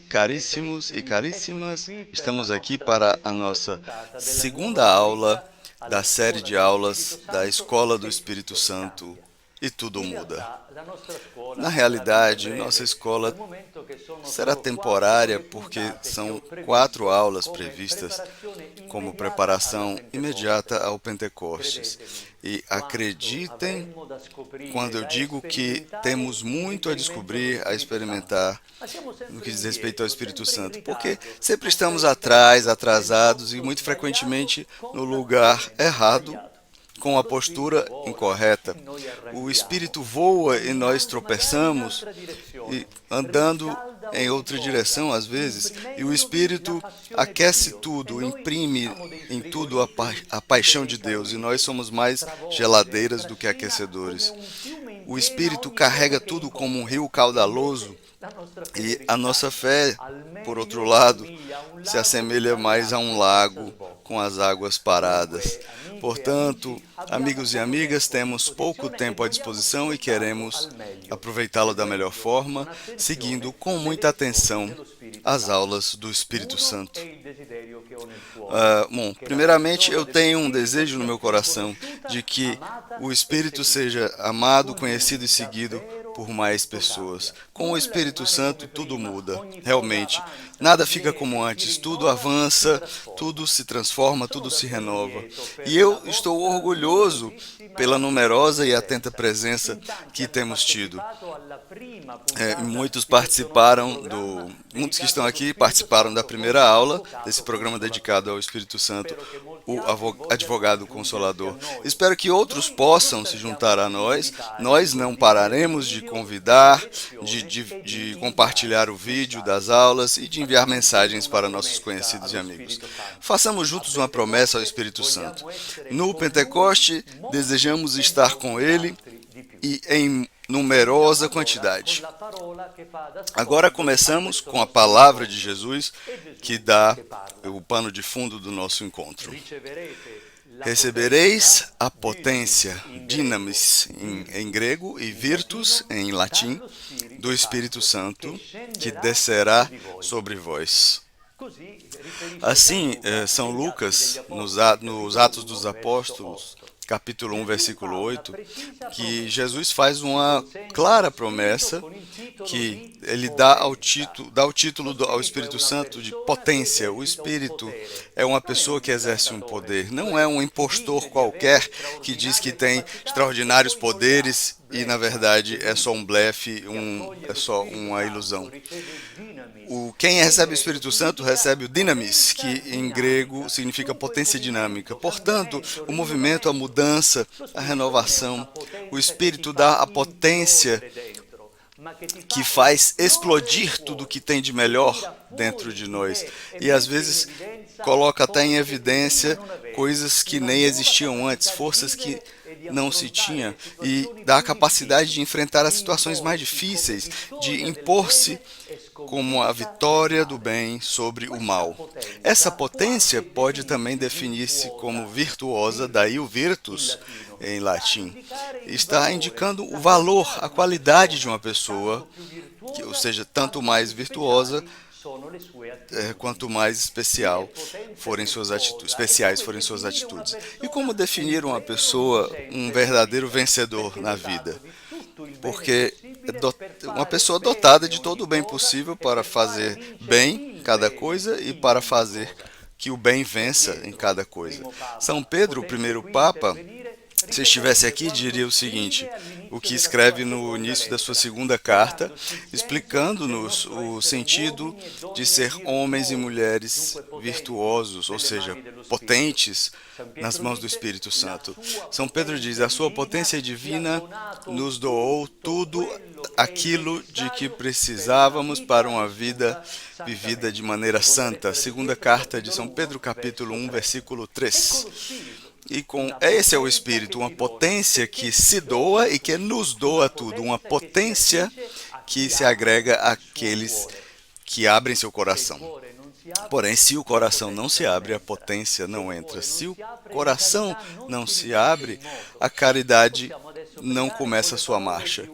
Caríssimos e caríssimas, estamos aqui para a nossa segunda aula da série de aulas da Escola do Espírito Santo e tudo muda. Na realidade, nossa escola será temporária porque são 4 aulas previstas como preparação imediata ao Pentecostes. E acreditem quando eu digo que temos muito a descobrir, a experimentar no que diz respeito ao Espírito Santo, porque sempre estamos atrás, atrasados e muito frequentemente no lugar errado, com a postura incorreta. O Espírito voa e nós tropeçamos e andando em outra direção às vezes, e o Espírito aquece tudo, imprime em tudo a paixão de Deus, e nós somos mais geladeiras do que aquecedores. O Espírito carrega tudo como um rio caudaloso, e a nossa fé, por outro lado, se assemelha mais a um lago com as águas paradas. Portanto, amigos e amigas, temos pouco tempo à disposição e queremos aproveitá-lo da melhor forma, seguindo com muita atenção as aulas do Espírito Santo. Bom, primeiramente eu tenho um desejo no meu coração de que o Espírito seja amado, conhecido e seguido por mais pessoas. Com o Espírito Santo tudo muda, realmente. Nada fica como antes, tudo avança, tudo se transforma, tudo se renova. E eu estou orgulhoso pela numerosa e atenta presença que temos tido. Muitos que estão aqui participaram da primeira aula desse programa dedicado ao Espírito Santo, o advogado consolador. Espero que outros possam se juntar a nós. Nós não pararemos de convidar, de compartilhar o vídeo das aulas e de enviar mensagens para nossos conhecidos e amigos. Façamos juntos uma promessa ao Espírito Santo. No Pentecoste, desejamos estar com ele e em numerosa quantidade. Agora começamos com a palavra de Jesus, que dá o pano de fundo do nosso encontro. Recebereis a potência, dynamis em grego e virtus em latim, do Espírito Santo, que descerá sobre vós. Assim, São Lucas, nos Atos dos Apóstolos, capítulo 1, versículo 8, que Jesus faz uma clara promessa que ele dá o título ao Espírito Santo de potência. O Espírito é uma pessoa que exerce um poder, não é um impostor qualquer que diz que tem extraordinários poderes e na verdade é só um blefe, é só uma ilusão. Quem recebe o Espírito Santo recebe o dynamis, que em grego significa potência dinâmica. Portanto, o movimento, a mudança, a renovação, o Espírito dá a potência que faz explodir tudo que tem de melhor dentro de nós. E às vezes coloca até em evidência coisas que nem existiam antes, forças que não se tinha, e dá a capacidade de enfrentar as situações mais difíceis, de impor-se como a vitória do bem sobre o mal. Essa potência pode também definir-se como virtuosa, daí o virtus em latim. Está indicando o valor, a qualidade de uma pessoa, ou seja, tanto mais virtuosa quanto mais especiais forem suas atitudes. E como definir uma pessoa um verdadeiro vencedor na vida? Porque uma pessoa dotada de todo o bem possível para fazer bem em cada coisa e para fazer que o bem vença em cada coisa. São Pedro, o primeiro Papa, se estivesse aqui, diria o seguinte, o que escreve no início da sua segunda carta, explicando-nos o sentido de ser homens e mulheres virtuosos, ou seja, potentes nas mãos do Espírito Santo. São Pedro diz, a sua potência divina nos doou tudo aquilo de que precisávamos para uma vida vivida de maneira santa. Segunda carta de São Pedro, capítulo 1, versículo 3. Esse é o Espírito, uma potência que se doa e que nos doa tudo, uma potência que se agrega àqueles que abrem seu coração. Porém, se o coração não se abre, a potência não entra. Se o coração não se abre, a caridade não começa a sua marcha.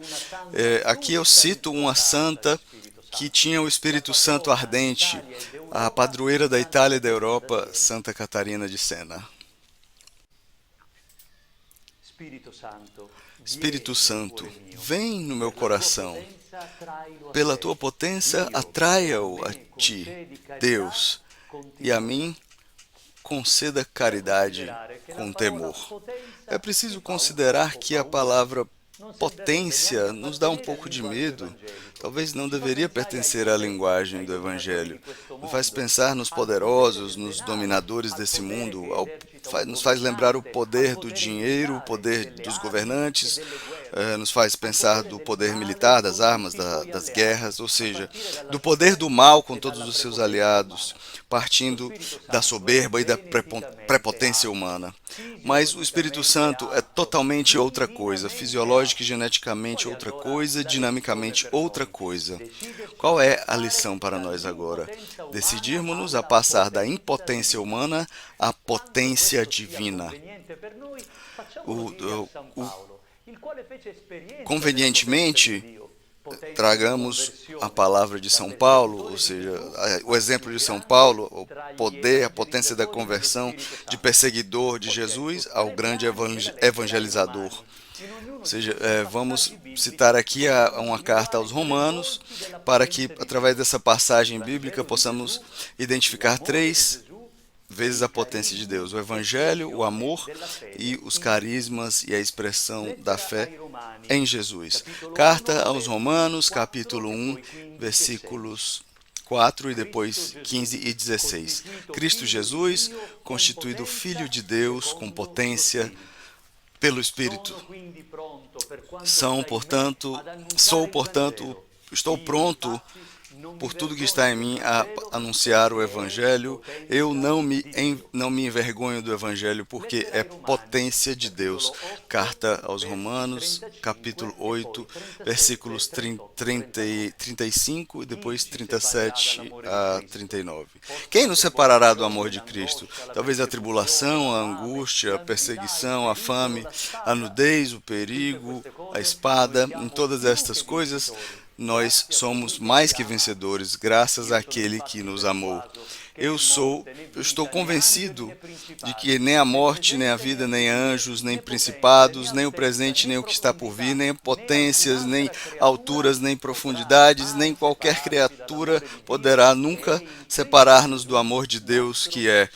Aqui eu cito uma santa que tinha o Espírito Santo ardente, a padroeira da Itália e da Europa, Santa Catarina de Sena. Espírito Santo, vem no meu coração. Pela tua potência, atraia-o a ti, Deus, e a mim conceda caridade com temor. É preciso considerar que a palavra potência nos dá um pouco de medo. Talvez não deveria pertencer à linguagem do Evangelho. Nos faz pensar nos poderosos, nos dominadores desse mundo, nos faz lembrar o poder do dinheiro, o poder dos governantes, nos faz pensar do poder militar, das armas, das guerras, ou seja, do poder do mal com todos os seus aliados, partindo da soberba e da prepotência humana. Mas o Espírito Santo é totalmente outra coisa, fisiológica e geneticamente outra coisa, dinamicamente outra coisa. Qual é a lição para nós agora? Decidirmos-nos a passar da impotência humana à potência divina. Convenientemente, tragamos a palavra de São Paulo, ou seja, o exemplo de São Paulo, o poder, a potência da conversão de perseguidor de Jesus ao grande evangelizador. Ou seja, vamos citar aqui uma carta aos Romanos, para que, através dessa passagem bíblica, possamos identificar 3 vezes a potência de Deus: o Evangelho, o amor e os carismas e a expressão da fé em Jesus. Carta aos Romanos, capítulo 1, versículos 4 e depois 15 e 16. Cristo Jesus, constituído Filho de Deus com potência pelo Espírito. Estou pronto por tudo que está em mim a anunciar o Evangelho. Eu não me envergonho do Evangelho, porque é potência de Deus. Carta aos Romanos, capítulo 8, versículos 35 e depois 37 a 39. Quem nos separará do amor de Cristo? Talvez a tribulação, a angústia, a perseguição, a fome, a nudez, o perigo, a espada. Em todas estas coisas, nós somos mais que vencedores, graças àquele que nos amou. Eu estou convencido de que nem a morte, nem a vida, nem anjos, nem principados, nem o presente, nem o que está por vir, nem potências, nem alturas, nem profundidades, nem qualquer criatura poderá nunca separar-nos do amor de Deus que é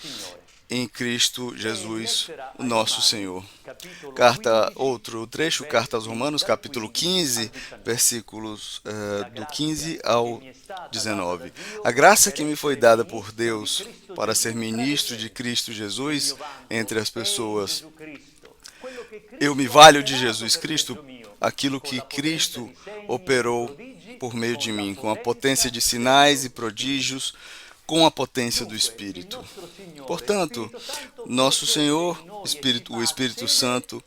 em Cristo Jesus, o nosso Senhor. Outro trecho, carta aos Romanos, capítulo 15, versículos do 15 ao 19. A graça que me foi dada por Deus para ser ministro de Cristo Jesus entre as pessoas. Eu me valho de Jesus Cristo, aquilo que Cristo operou por meio de mim, com a potência de sinais e prodígios, com a potência do Espírito. Portanto, nosso Senhor, o Espírito Santo,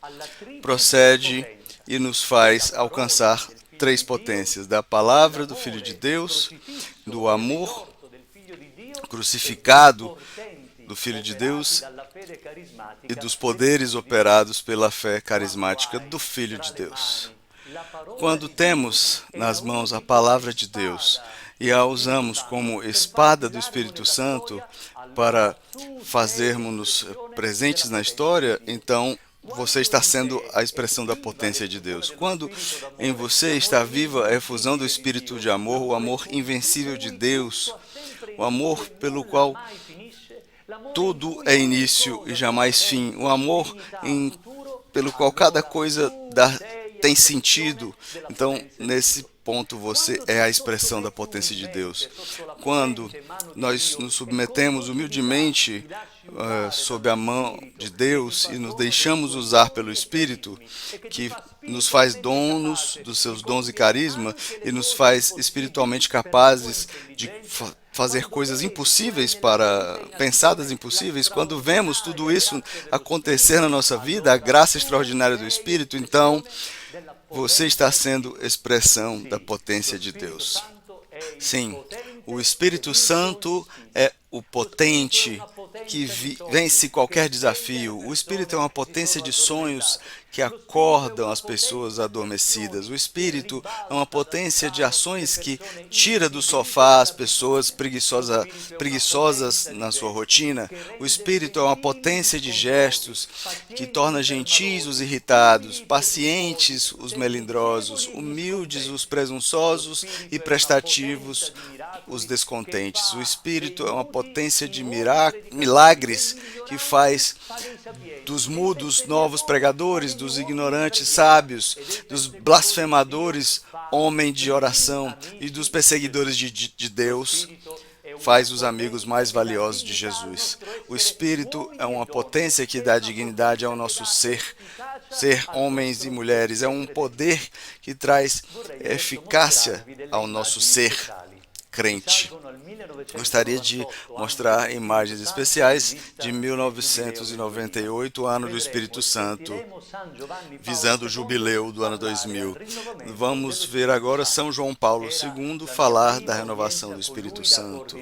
procede e nos faz alcançar 3 potências: da palavra do Filho de Deus, do amor crucificado do Filho de Deus e dos poderes operados pela fé carismática do Filho de Deus. Quando temos nas mãos a palavra de Deus e a usamos como espada do Espírito Santo para fazermos-nos presentes na história, então você está sendo a expressão da potência de Deus. Quando em você está viva a efusão do Espírito de amor, o amor invencível de Deus, o amor pelo qual tudo é início e jamais fim, o amor pelo qual cada coisa tem sentido. Então, nesse ponto, você é a expressão da potência de Deus. Quando nós nos submetemos humildemente sob a mão de Deus e nos deixamos usar pelo Espírito, que nos faz donos dos seus dons e carisma e nos faz espiritualmente capazes de fazer coisas impossíveis, pensadas impossíveis, quando vemos tudo isso acontecer na nossa vida, a graça extraordinária do Espírito, então você está sendo expressão da potência de Deus. Sim, o Espírito Santo é o potente que vence qualquer desafio. O Espírito é uma potência de sonhos que acordam as pessoas adormecidas. O Espírito é uma potência de ações que tira do sofá as pessoas preguiçosas na sua rotina. O Espírito é uma potência de gestos que torna gentis os irritados, pacientes os melindrosos, humildes os presunçosos e prestativos os descontentes. O Espírito é uma potência de milagres que faz dos mudos novos pregadores, dos ignorantes sábios, dos blasfemadores homem de oração e dos perseguidores de Deus faz os amigos mais valiosos de Jesus. O Espírito é uma potência que dá dignidade ao nosso ser homens e mulheres. É um poder que traz eficácia ao nosso ser crente. Gostaria de mostrar imagens especiais de 1998, ano do Espírito Santo, visando o jubileu do ano 2000. Vamos ver agora São João Paulo II falar da renovação do Espírito Santo.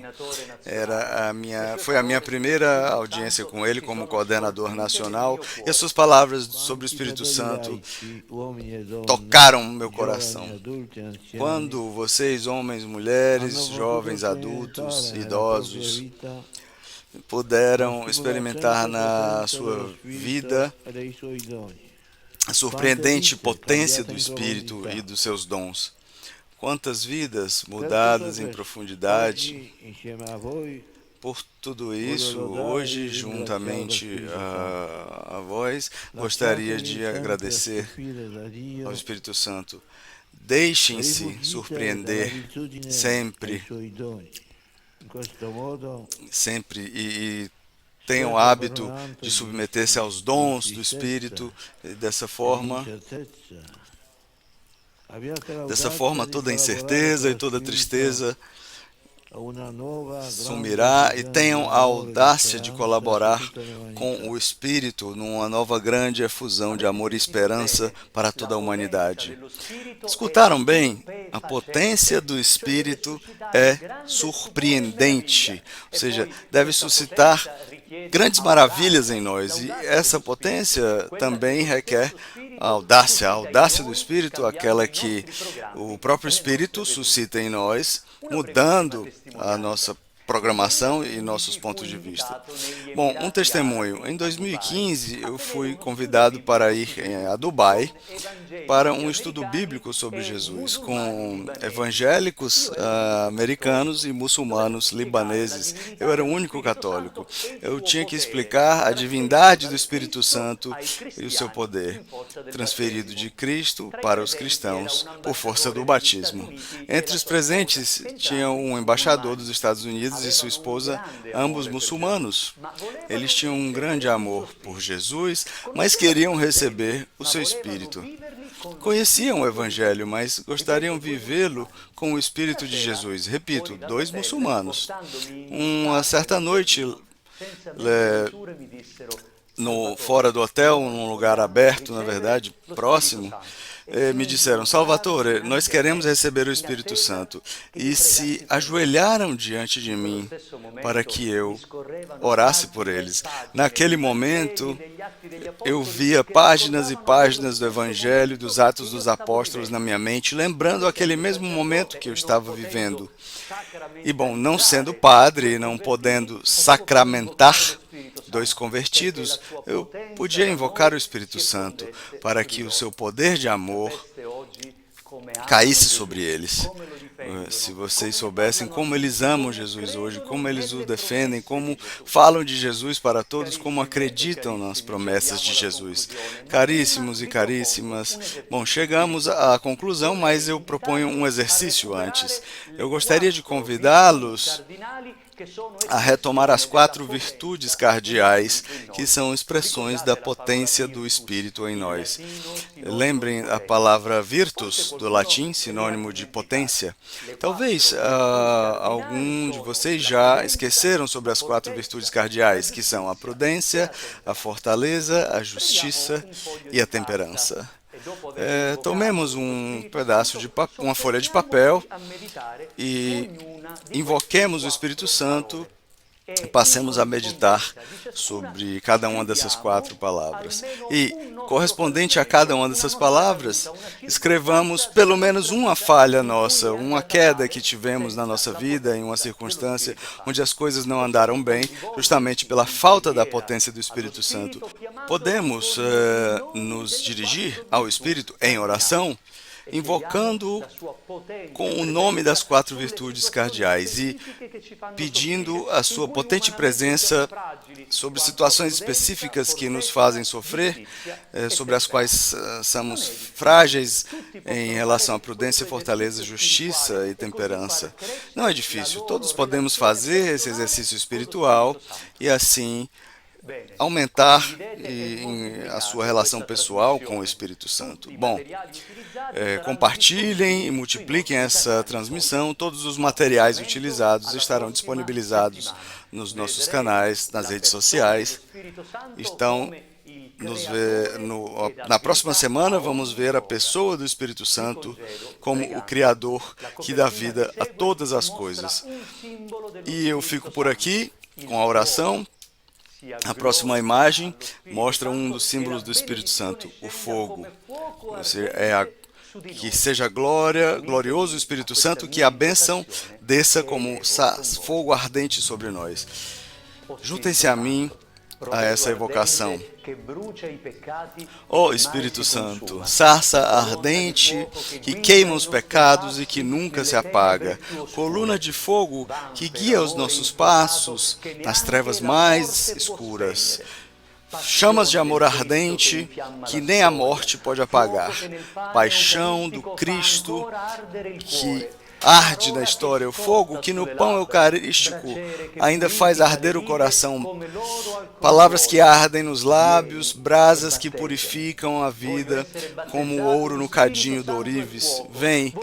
Foi a minha primeira audiência com ele como coordenador nacional e as suas palavras sobre o Espírito Santo tocaram meu coração. Quando vocês, homens, mulheres, jovens, adultos, idosos, puderam experimentar na sua vida a surpreendente potência do Espírito e dos seus dons. Quantas vidas mudadas em profundidade. Por tudo isso, hoje, juntamente a vós, gostaria de agradecer ao Espírito Santo. Deixem-se surpreender sempre e tenham o hábito de submeter-se aos dons do Espírito. Dessa forma, toda incerteza e toda tristeza sumirá e tenham a audácia de colaborar com o Espírito numa nova grande efusão de amor e esperança para toda a humanidade. Escutaram bem? A potência do Espírito é surpreendente, ou seja, deve suscitar grandes maravilhas em nós, e essa potência também requer a audácia do Espírito, aquela que o próprio Espírito suscita em nós, mudando a nossa programação e nossos pontos de vista. Bom, um testemunho. Em 2015, eu fui convidado para ir a Dubai para um estudo bíblico sobre Jesus, com evangélicos americanos e muçulmanos libaneses. Eu era o único católico. Eu tinha que explicar a divindade do Espírito Santo e o seu poder, transferido de Cristo para os cristãos por força do batismo. Entre os presentes tinha um embaixador dos Estados Unidos e sua esposa, ambos muçulmanos. Eles tinham um grande amor por Jesus, mas queriam receber o seu Espírito. Conheciam o Evangelho, mas gostariam de vivê-lo com o Espírito de Jesus. Repito, 2 muçulmanos. Uma certa noite, fora do hotel, num lugar aberto, na verdade, próximo, me disseram: Salvatore, nós queremos receber o Espírito Santo. E se ajoelharam diante de mim para que eu orasse por eles. Naquele momento, eu via páginas e páginas do Evangelho, dos Atos dos Apóstolos na minha mente, lembrando aquele mesmo momento que eu estava vivendo. E bom, não sendo padre, não podendo sacramentar 2 convertidos, eu podia invocar o Espírito Santo para que o seu poder de amor caísse sobre eles. Se vocês soubessem como eles amam Jesus hoje, como eles o defendem, como falam de Jesus para todos, como acreditam nas promessas de Jesus. Caríssimos e caríssimas, bom, chegamos à conclusão, mas eu proponho um exercício antes. Eu gostaria de convidá-los a retomar as 4 virtudes cardeais, que são expressões da potência do Espírito em nós. Lembrem a palavra virtus, do latim, sinônimo de potência. Talvez algum de vocês já esqueceram sobre as 4 virtudes cardeais, que são a prudência, a fortaleza, a justiça e a temperança. Tomemos um pedaço de uma folha de papel e invoquemos o Espírito Santo passemos a meditar sobre cada uma dessas 4 palavras. E, correspondente a cada uma dessas palavras, escrevamos pelo menos uma falha nossa, uma queda que tivemos na nossa vida, em uma circunstância onde as coisas não andaram bem, justamente pela falta da potência do Espírito Santo. Podemos nos dirigir ao Espírito em oração, invocando com o nome das 4 virtudes cardeais e pedindo a sua potente presença sobre situações específicas que nos fazem sofrer, sobre as quais somos frágeis em relação à prudência, fortaleza, justiça e temperança. Não é difícil, todos podemos fazer esse exercício espiritual e assim aumentar a sua relação pessoal com o Espírito Santo. Bom, compartilhem e multipliquem essa transmissão. Todos os materiais utilizados estarão disponibilizados nos nossos canais, nas redes sociais. Então, na próxima semana vamos ver a pessoa do Espírito Santo como o Criador que dá vida a todas as coisas. E eu fico por aqui com a oração. A próxima imagem mostra um dos símbolos do Espírito Santo, o fogo. Que seja glorioso o Espírito Santo, que a bênção desça como fogo ardente sobre nós. Juntem-se a mim a essa evocação. Ó Espírito Santo, sarça ardente que queima os pecados e que nunca se apaga, coluna de fogo que guia os nossos passos nas trevas mais escuras, chamas de amor ardente que nem a morte pode apagar, paixão do Cristo que arde na história, o fogo que no pão eucarístico ainda faz arder o coração, palavras que ardem nos lábios, brasas que purificam a vida, como o ouro no cadinho do ourives. Vem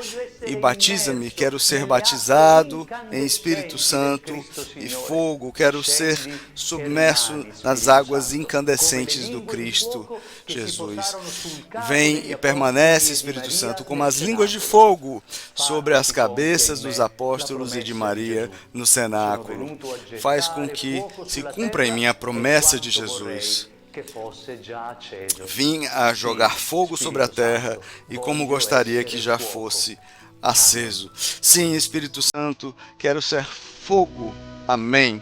e batiza-me, quero ser batizado em Espírito Santo e fogo, quero ser submerso nas águas incandescentes do Cristo Jesus. Vem e permanece, Espírito Santo, como as línguas de fogo sobre as cabeças dos apóstolos e de Maria no cenáculo. Faz com que se cumpra em mim a promessa de Jesus. Vim a jogar fogo sobre a terra e como gostaria que já fosse aceso. Sim, Espírito Santo, quero ser fogo. Amém.